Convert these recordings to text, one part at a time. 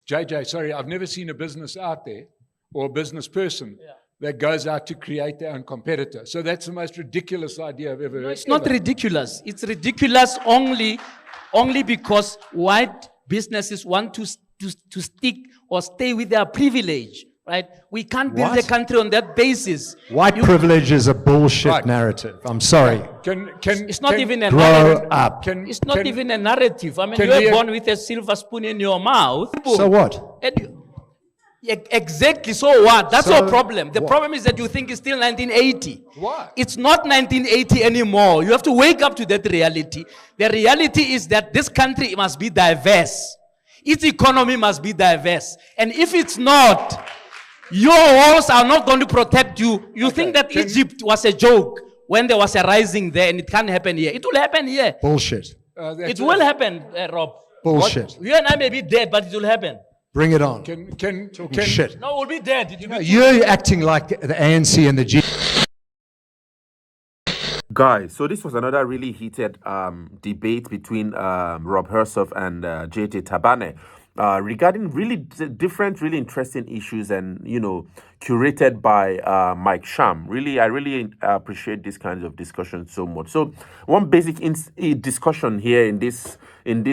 JJ, sorry, I've never seen a business out there or a business person that goes out to create their own competitor. So that's the most ridiculous idea I've ever heard. No, it's not ridiculous. It's ridiculous only because white businesses want to stick or stay with their privilege, right? We can't build the country on that basis. White privilege is a bullshit narrative. I'm sorry. It's not even a grow narrative. up. It's not even a narrative. I mean, you were born with a silver spoon in your mouth. So what? Exactly. So what? That's our problem. The problem is that you think it's still 1980. Why? It's not 1980 anymore. You have to wake up to that reality. The reality is that this country must be diverse. Its economy must be diverse. And if it's not, your walls are not going to protect you. You think that Egypt was a joke when there was a rising there and it can't happen here. It will happen here. Bullshit. It will happen, Rob. Bullshit. You and I may be dead, but it will happen. Bring it on. Shit. No, we'll be dead. You're acting like the ANC and the G. Guys, so this was another really heated debate between Rob Hersov and JJ Tabane regarding really different, really interesting issues, and curated by Mike Sham. I really appreciate these kinds of discussions so much. So one basic discussion here in this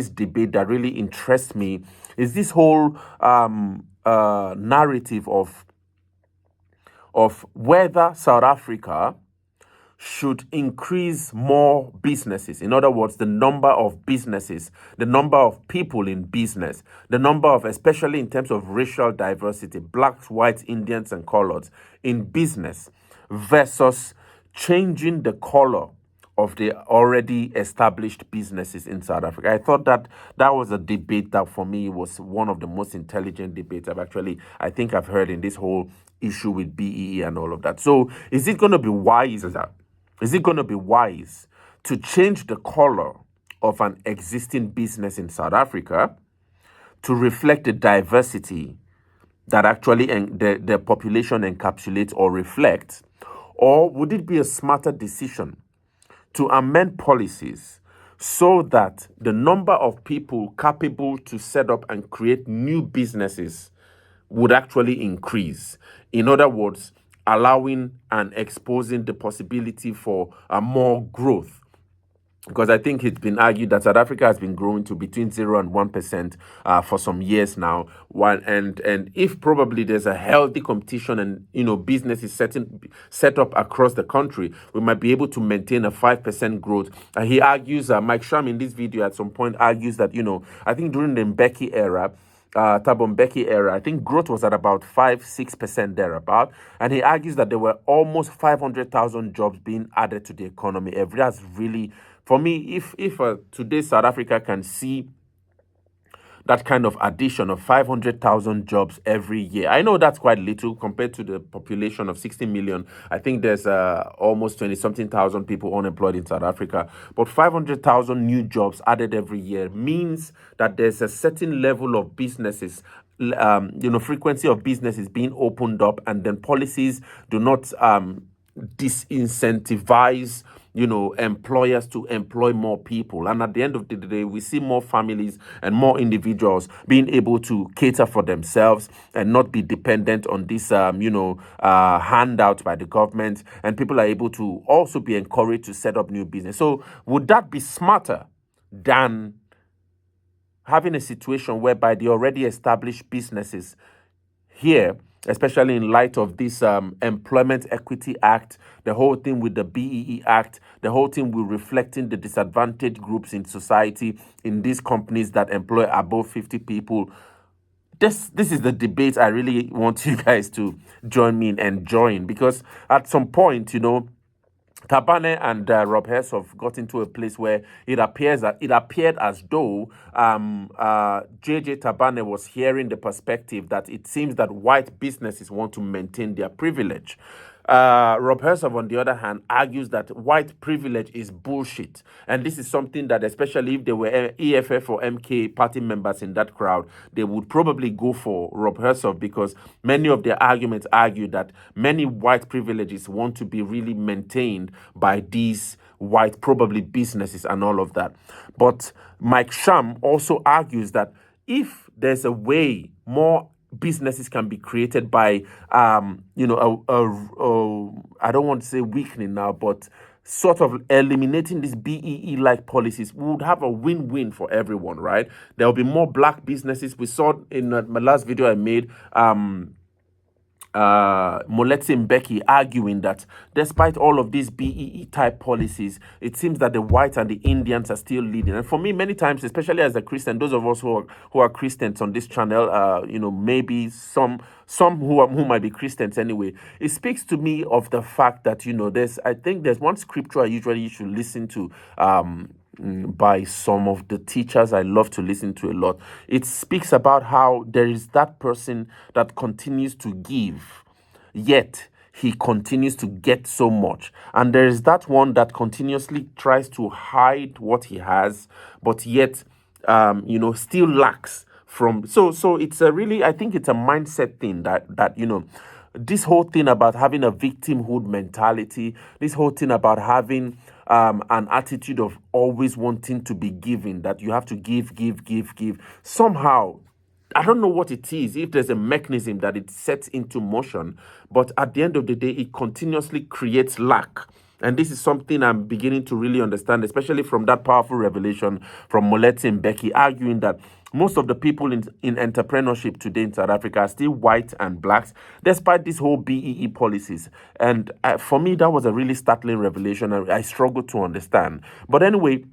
debate that really interests me is this whole narrative of whether South Africa should increase more businesses. In other words, the number of businesses, the number of people in business, the number of, especially in terms of racial diversity, blacks, whites, Indians, and colors in business, versus changing the color of the already established businesses in South Africa. I thought that was a debate that for me was one of the most intelligent debates I think I've heard in this whole issue with BEE and all of that. So is it going to be wise? Is it going to be wise to change the color of an existing business in South Africa to reflect the diversity that actually the population encapsulates or reflects? Or would it be a smarter decision to amend policies so that the number of people capable to set up and create new businesses would actually increase? In other words, allowing and exposing the possibility for more growth. Because I think it's been argued that South Africa has been growing to between 0 and 1% for some years now. And if probably there's a healthy competition and business is set up across the country, we might be able to maintain a 5% growth. He argues, Mike Sham in this video at some point argues that I think during the Mbeki era, Thabo Mbeki era, I think growth was at about 5-6% thereabout, and he argues that there were almost 500,000 jobs being added to the economy every year. That's really, for me, if today South Africa can see that kind of addition of 500,000 jobs every year. I know that's quite little compared to the population of 60 million. I think there's almost 20-something thousand people unemployed in South Africa. But 500,000 new jobs added every year means that there's a certain level of businesses, frequency of businesses being opened up, and then policies do not disincentivize employers to employ more people. And at the end of the day, we see more families and more individuals being able to cater for themselves and not be dependent on this, handout by the government. And people are able to also be encouraged to set up new business. So would that be smarter than having a situation whereby the already established businesses here, especially in light of this Employment Equity Act, the whole thing with the BEE Act, the whole thing with reflecting the disadvantaged groups in society in these companies that employ above 50 people? This is the debate I really want you guys to join me in enjoying, because at some point, Tabane and Rob Hersov got into a place where it appeared as though JJ Tabane was hearing the perspective that it seems that white businesses want to maintain their privilege. Rob Hersov, on the other hand, argues that white privilege is bullshit. And this is something that, especially if there were EFF or MK party members in that crowd, they would probably go for Rob Hersov, because many of their arguments argue that many white privileges want to be really maintained by these white, probably businesses and all of that. But Mike Sham also argues that if there's a way more businesses can be created by, you know, I don't want to say weakening now, but sort of eliminating these BEE-like policies, we would have a win-win for everyone, right? There will be more black businesses. We saw in my last video I made, Moletsi Mbeki arguing that despite all of these BEE type policies, it seems that the whites and the Indians are still leading. And for me, many times, especially as a Christian, those of us who are Christians on this channel, you know, maybe some who might be Christians anyway, it speaks to me of the fact that, you know, I think there's one scripture I usually should listen to, by some of the teachers I love to listen to a lot. It speaks about how there is that person that continues to give, yet he continues to get so much. And there is that one that continuously tries to hide what he has, but yet, you know, still lacks from. So it's a really, I think it's a mindset thing that you know, this whole thing about having a victimhood mentality, this whole thing about having an attitude of always wanting to be giving, that you have to give. Somehow, I don't know what it is, if there's a mechanism that it sets into motion, but at the end of the day, it continuously creates lack. And this is something I'm beginning to really understand, especially from that powerful revelation from Moletsi Mbeki, arguing that most of the people in entrepreneurship today in South Africa are still white and blacks, despite this whole BEE policies. And for me, that was a really startling revelation. I struggled to understand. But anyway,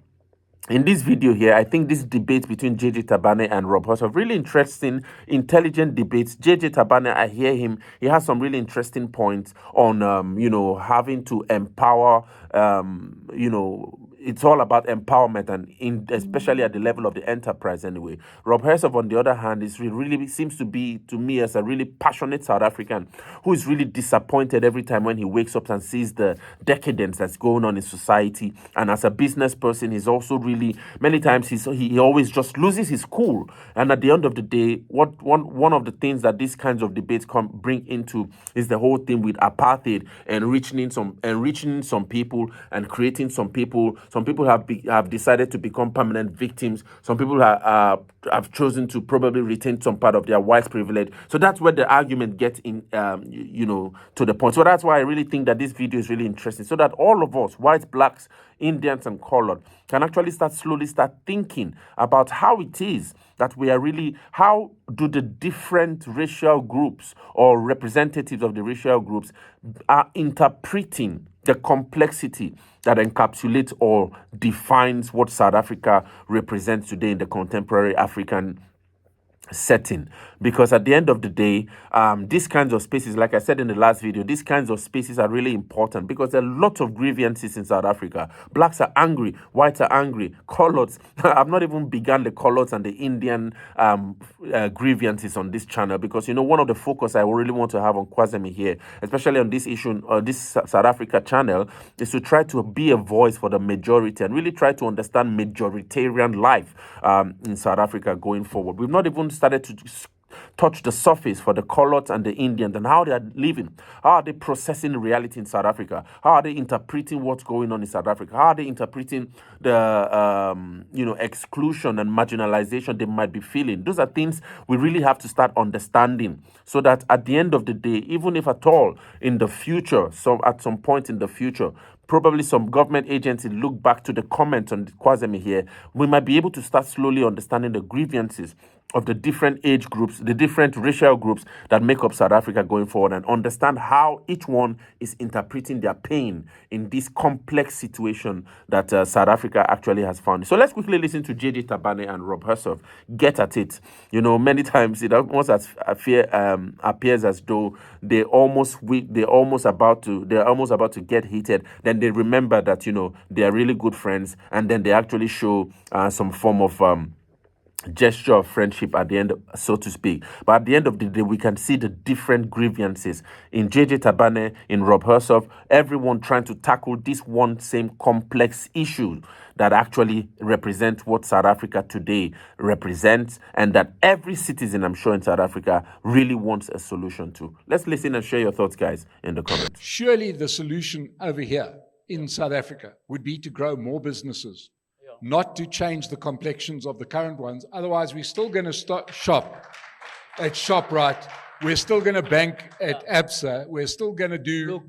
in this video here, I think this debate between JJ Tabane and Rob Hersov, really interesting, intelligent debates. JJ Tabane, I hear him, he has some really interesting points on, you know, having to empower, you know, it's all about empowerment, and especially at the level of the enterprise anyway. Rob Hersov, on the other hand, really seems to be, to me, as a really passionate South African who is really disappointed every time when he wakes up and sees the decadence that's going on in society. And as a business person, he's also really, many times he always just loses his cool. And at the end of the day, one of the things that these kinds of debates bring into is the whole thing with apartheid, enriching some people and creating some people. Some people have decided to become permanent victims. Some people have chosen to probably retain some part of their white privilege. So that's where the argument gets in, you know, to the point. So that's why I really think that this video is really interesting, so that all of us, whites, blacks, Indians, and colored, can actually slowly start thinking about how it is that we are really, how do the different racial groups or representatives of the racial groups are interpreting the complexity that encapsulates or defines what South Africa represents today in the contemporary African setting. Because at the end of the day, these kinds of spaces, like I said in the last video, these kinds of spaces are really important because there are lots of grievances in South Africa. Blacks are angry, whites are angry, coloreds. I've not even begun the coloreds and the Indian grievances on this channel, because, you know, one of the focus I really want to have on Kwazemi here, especially on this issue, this South Africa channel, is to try to be a voice for the majority and really try to understand majoritarian life in South Africa going forward. We've not even started to touch the surface for the coloreds and the Indians and how they are living. How are they processing reality in South Africa? How are they interpreting what's going on in South Africa? How are they interpreting the you know, exclusion and marginalization they might be feeling? Those are things we really have to start understanding, so that at the end of the day, even if at all in the future, at some point in the future, probably some government agency look back to the comments on Kwazemi here, we might be able to start slowly understanding the grievances of the different age groups, the different racial groups that make up South Africa going forward, and understand how each one is interpreting their pain in this complex situation that South Africa actually has found. So let's quickly listen to JJ Tabane and Rob Hersov get at it. You know, many times it almost appears as though they're almost about to get heated. Then they remember that, you know, they are really good friends, and then they actually show some form of gesture of friendship at the end, so to speak. But at the end of the day, we can see the different grievances in JJ Tabane, in Rob Hersov, everyone trying to tackle this one same complex issue that actually represents what South Africa today represents, and that every citizen, I'm sure, in South Africa really wants a solution to. Let's listen and share your thoughts, guys, in the comments. Surely the solution over here in South Africa would be to grow more businesses, not to change the complexions of the current ones. Otherwise, we're still going to shop at ShopRite. We're still going to bank at ABSA. We're still going to do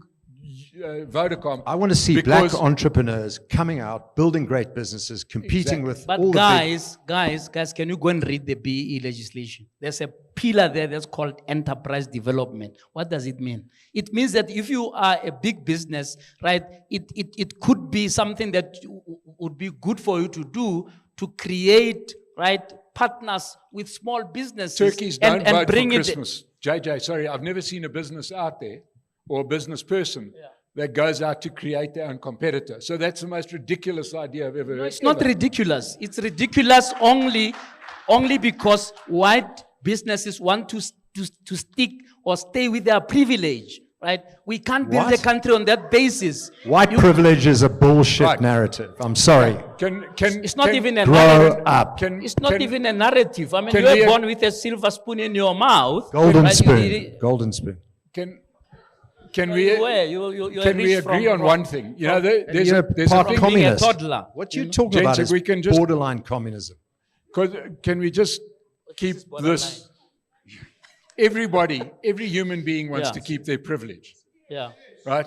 Vodacom. I want to see black entrepreneurs coming out, building great businesses, competing with all guys, can you go and read the BEE legislation? There's a pillar there that's called enterprise development. What does it mean? It means that if you are a big business, right, it could be something that would be good for you to do to create, right, partners with small businesses. Turkeys don't vote for Christmas. JJ, sorry, I've never seen a business out there or a business person that goes out to create their own competitor. So that's the most ridiculous idea I've ever heard. It's not ridiculous. It's ridiculous only because white businesses want to stick or stay with their privilege, right? We can't build the country on that basis. White privilege is a bullshit narrative. I'm sorry. It's not even a grow narrative. up. It's not even a narrative. I mean, you were born with a silver spoon in your mouth. Golden spoon. Golden spoon. Can we agree on one thing? You know, there's a thing. Communist. A toddler. What you're talking about is borderline communism. Can we just keep this? Every human being wants to keep their privilege. Yeah. Right?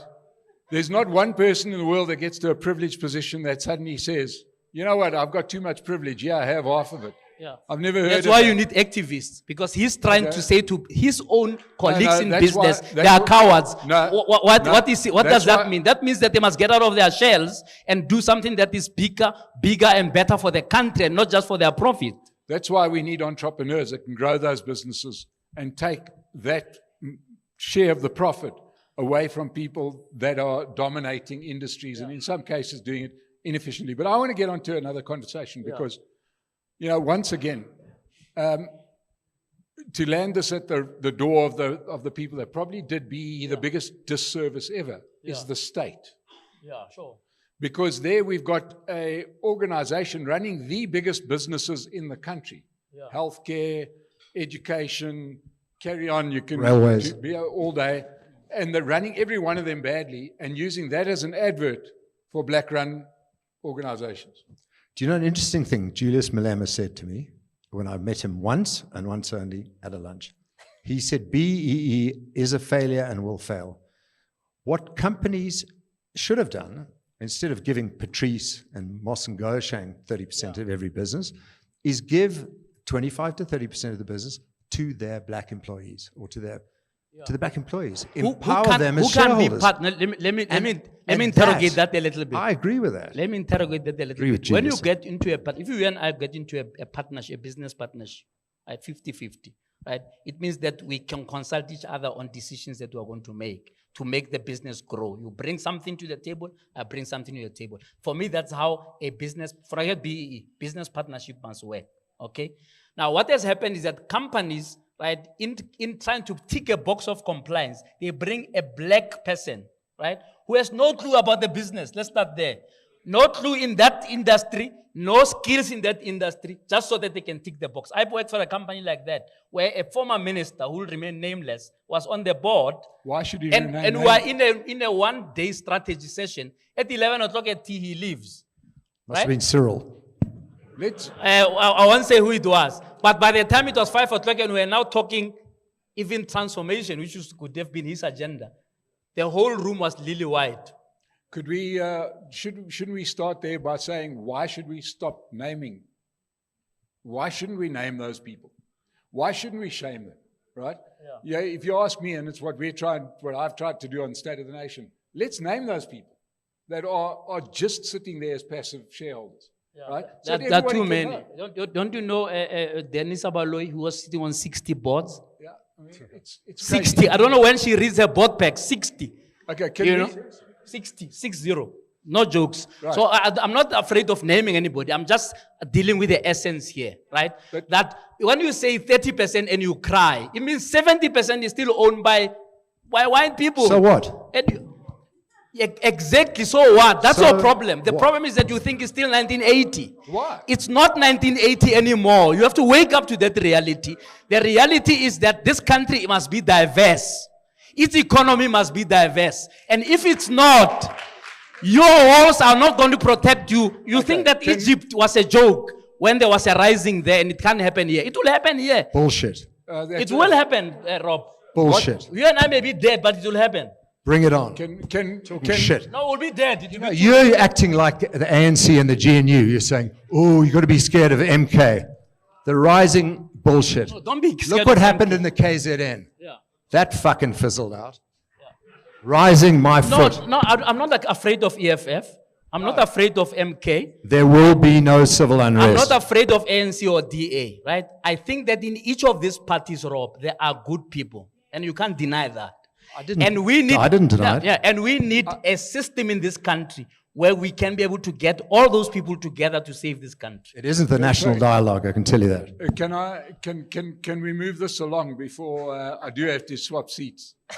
There's not one person in the world that gets to a privileged position that suddenly says, you know what, I've got too much privilege. Yeah, I have half of it. Yeah. I've never heard That's why you need activists, because he's trying to say to his own colleagues in business, they are cowards. What does that mean? That means that they must get out of their shells and do something that is bigger and better for the country and not just for their profit. That's why we need entrepreneurs that can grow those businesses and take that share of the profit away from people that are dominating industries and in some cases doing it inefficiently. But I want to get on to another conversation because, you know, once again, to land this at the door of the people that probably did BEE the biggest disservice ever is the state. Yeah, sure. Because there we've got an organization running the biggest businesses in the country. Yeah. Healthcare, education, carry on, you can railways be all day. And they're running every one of them badly and using that as an advert for black-run organizations. Do you know an interesting thing Julius Malema said to me when I met him once and once only at a lunch? He said, BEE is a failure and will fail. What companies should have done, instead of giving Patrice and Moss and Goshang 30% of every business, is give 25 to 30% of the business to their black employees or to the black employees. Empower them as shareholders. Let me interrogate that a little bit. I agree with that. Let me interrogate that a little bit. When you get into if you and I get into a partnership, a business partnership, right, 50-50, right? It means that we can consult each other on decisions that we are going to make the business grow. You bring something to the table, I bring something to the table. For me, that's how a business, forget BEE, business partnership must work, okay? Now, what has happened is that companies, right, in trying to tick a box of compliance, they bring a black person, right, who has no clue about the business. Let's start there. No clue in that industry, no skills in that industry, just so that they can tick the box. I've worked for a company like that, where a former minister, who will remain nameless, was on the board. Why should he remain nameless? And we are in a one-day strategy session. At 11 o'clock at tea, he leaves. Must have been Cyril. I won't say who it was. But by the time it was 5 o'clock and we were now talking even transformation, which could have been his agenda, the whole room was lily white. Could we, shouldn't we start there by saying, why should we stop naming? Why shouldn't we name those people? Why shouldn't we shame them, right? Yeah, if you ask me, and it's what I've tried to do on State of the Nation, let's name those people that are just sitting there as passive shareholders. Yeah. Right? So there are too many. Don't you know Denise Abaloi, who was sitting on 60 boards? Yeah, I mean, it's 60. crazy. I don't know when she reads her board pack. 60. Okay, can you know? 60. No jokes. Right. So I'm not afraid of naming anybody. I'm just dealing with the essence here, right? That when you say 30% and you cry, it means 70% is still owned by white people. So what? Exactly. So what? That's your problem. The problem is that you think it's still 1980. Why? It's not 1980 anymore. You have to wake up to that reality. The reality is that this country must be diverse. Its economy must be diverse. And if it's not, Your walls are not going to protect you. You Okay, think that can- Egypt was a joke when there was a rising there and it can't happen here. It will happen here. Bullshit. It will happen, Rob. Bullshit. You and I may be dead, but it will happen. Bring it on. Can Shit. No, we'll be dead. It will be You're acting like the ANC and the GNU. You're saying, oh, you've got to be scared of MK. The rising bullshit. Don't be scared Look what of happened MK. in the KZN. Yeah. That fucking fizzled out. Rising my foot. No, I'm not afraid of EFF. I'm not afraid of MK. There will be no civil I'm unrest. not afraid of ANC or DA, right? I think that in each of these parties, Rob, there are good people. And you can't deny that. I didn't deny it. Yeah, and we need a system in this country where we can be able to get all those people together to save this country. It isn't the national dialogue, I can tell you that. can we move this along before I do have to swap seats?